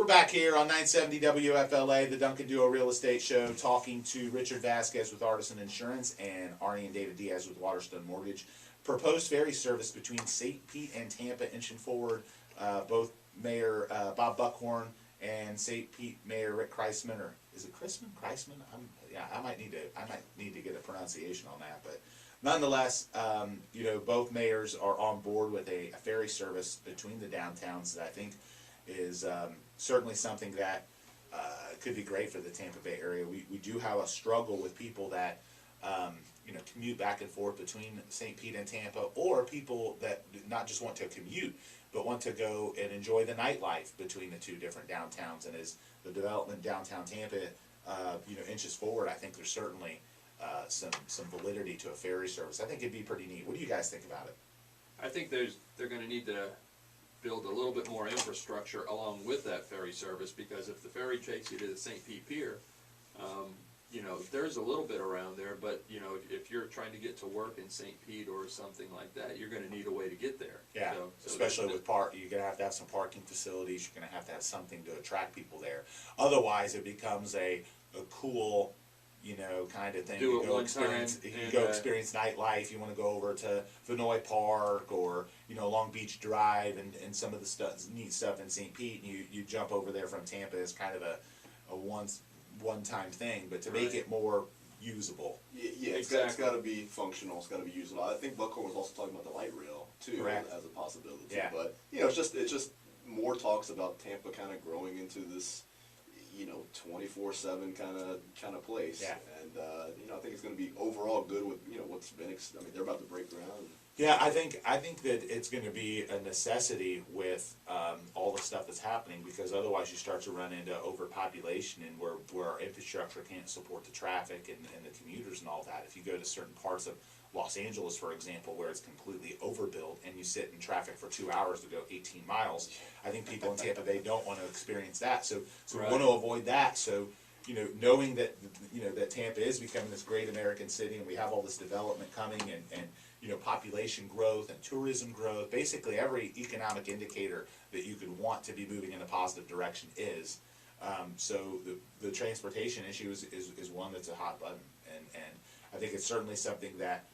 We're back here on 970 WFLA, the Duncan Duo Real Estate Show, talking to Richard Vasquez with Artisan Insurance and Arnie and David Diaz with Waterstone Mortgage. Proposed ferry service between St. Pete and Tampa inching forward. Both Mayor Bob Buckhorn and St. Pete Mayor Rick Kreisman, or is it Kreisman? I might need to get a pronunciation on that, but nonetheless, both mayors are on board with a ferry service between the downtowns that I think is certainly something that could be great for the Tampa Bay area. We do have a struggle with people that commute back and forth between St. Pete and Tampa, or people that not just want to commute, but want to go and enjoy the nightlife between the two different downtowns. And as the development downtown Tampa inches forward, I think there's certainly some validity to a ferry service. I think it'd be pretty neat. What do you guys think about it? I think they're going to need to build a little bit more infrastructure along with that ferry service, because if the ferry takes you to the St. Pete Pier, there's a little bit around there, but if you're trying to get to work in St. Pete or something like that, you're going to need a way to get there. Yeah, especially with you're going to have some parking facilities. You're going to have something to attract people there. Otherwise, it becomes a cool, kind of thing. Do you it go one experience, time. You go experience nightlife. You want to go over to Vinoy Park or Long Beach Drive and some of the neat stuff in St. Pete, and you jump over there from Tampa as kind of a one-time thing, but to make it more usable. Yeah, exactly. It's got to be functional. It's got to be usable. I think Buckhorn was also talking about the light rail too, Correct. as a possibility. Yeah. But it's just more talks about Tampa kind of growing into this 24/7 kind of place. Yeah. And I think it's going to be overall good with what's been. They're about to break ground. Yeah, I think that it's going to be a necessity with all the stuff that's happening, because otherwise you start to run into overpopulation and where our infrastructure can't support the traffic and the commuters and all that. If you go to certain parts of Los Angeles, for example, where it's completely overbuilt and you sit in traffic for 2 hours to go 18 miles, I think people in Tampa Bay don't want to experience that. So Right. we want to avoid that. So knowing that that Tampa is becoming this great American city, and we have all this development coming, and population growth and tourism growth, basically every economic indicator that you could want to be moving in a positive direction is. So the transportation issue is one that's a hot button, and I think it's certainly something that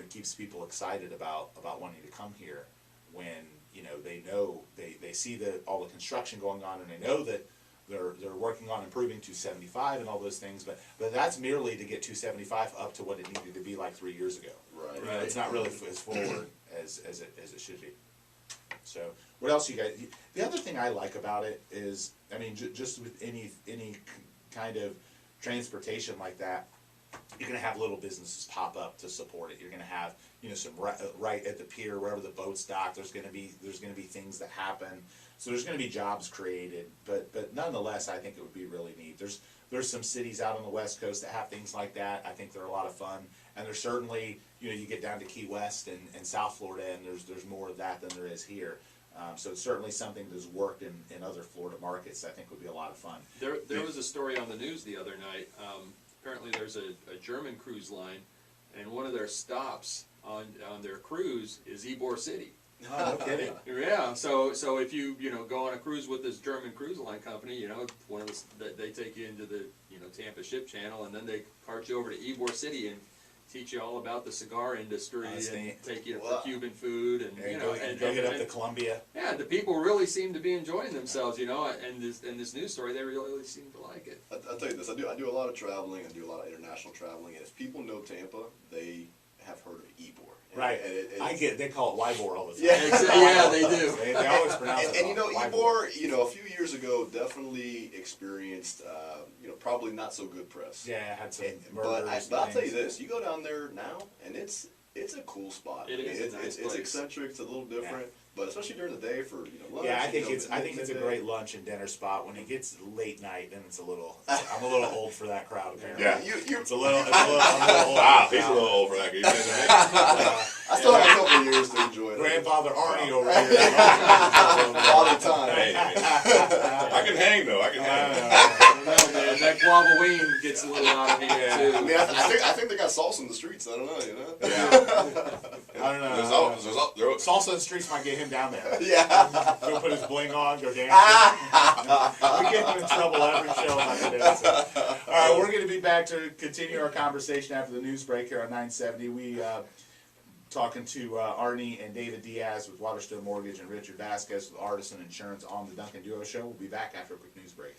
keeps people excited about wanting to come here when they see all the construction going on, and they know that they're working on improving 275 and all those things, but that's merely to get 275 up to what it needed to be like 3 years ago. Right. It's not really as forward as it should be. So what else you guys? The other thing I like about it is, just with any kind of transportation like that, you're going to have little businesses pop up to support it. You're going to have some right at the pier, wherever the boats dock. There's going to be things that happen. So there's going to be jobs created, but nonetheless, I think it would be really neat. There's some cities out on the West Coast that have things like that. I think they're a lot of fun, and there's certainly you get down to Key West and South Florida, and there's more of that than there is here. So it's certainly something that's worked in other Florida markets. I think would be a lot of fun. There was a story on the news the other night. Apparently there's a German cruise line, and one of their stops on their cruise is Ybor City. Oh, no kidding. Yeah, so if you go on a cruise with this German cruise line company, they take you into the Tampa Ship Channel, and then they cart you over to Ybor City and teach you all about the cigar industry, and take you for Cuban food, and go get up to Colombia. Yeah, the people really seem to be enjoying themselves, and this news story, they really seem to like it. I'll tell you this: I do a lot of traveling. I do a lot of international traveling, and if people know Tampa, they have heard of Ybor. Right. They call it Ybor all the time. Yeah, they do. They always pronounce it. And Ybor, a few years ago, definitely experienced, probably not so good press. Yeah, had some murders. But I'll tell you this: you go down there now, and it's a cool spot. It's eccentric. It's a little different. Yeah. But especially during the day for lunch. Yeah, I think it's a great lunch and dinner spot. When it gets late night, then I'm a little old for that crowd apparently. Yeah, I'm a little old. Wow, he's a little old for that. Can you imagine that? I still have a couple of years to enjoy it. Grandfather Arnie over here. All the time. Hey, I can hang though. I can hang. that guava wing gets a little out of hand too. I mean, I think they got salsa in the streets. I don't know, you know. Yeah. I don't know. Salsa in the streets might get him down there. Yeah. Go put his bling on, go dancing. We get him in trouble every show about the dancing. All right, we're going to be back to continue our conversation after the news break here on 970. We talking to Arnie and David Diaz with Waterstone Mortgage and Richard Vasquez with Artisan Insurance on the Duncan Duo Show. We'll be back after a quick news break.